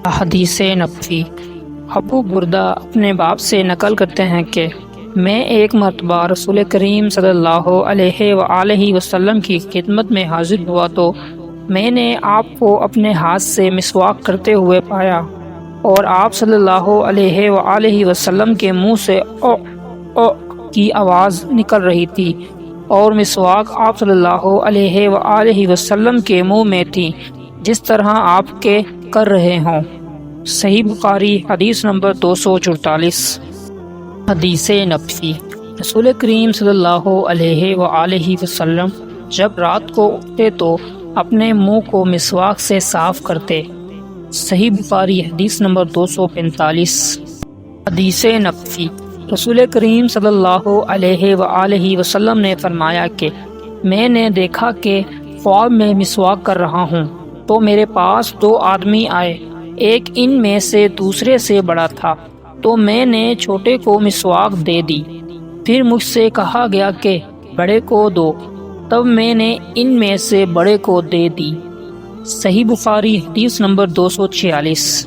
حدیث نبوی۔ ابو بردہ اپنے باپ سے نقل کرتے ہیں کہ میں ایک مرتبہ رسول کریم صلی اللہ علیہ وآلہ وسلم کی خدمت میں حاضر ہوا تو میں نے آپ کو اپنے ہاتھ سے مسواک کرتے ہوئے پایا اور آپ صلی اللہ علیہ وآلہ وسلم کے منہ سے او او کی آواز نکل رہی تھی اور مسواک آپ صلی اللہ علیہ وآلہ وسلم کے منہ میں تھی جس طرح آپ کے کر رہے ہوں۔ صحیح بخاری حدیث نمبر 244۔ حدیث نبوی۔ رسول کریم صلی اللہ علیہ وآلہ وسلم جب رات کو اٹھتے تو اپنے منہ کو مسواک سے صاف کرتے۔ صحیح بخاری حدیث نمبر 245۔ حدیث نبوی۔ رسول کریم صلی اللہ علیہ وآلہ وسلم نے فرمایا کہ میں نے دیکھا کہ خواب میں مسواک کر رہا ہوں تو میرے پاس دو آدمی آئے، ایک ان میں سے دوسرے سے بڑا تھا تو میں نے چھوٹے کو مسواک دے دی، پھر مجھ سے کہا گیا کہ بڑے کو دو، تب میں نے ان میں سے بڑے کو دے دی۔ صحیح بخاری حدیث نمبر 246۔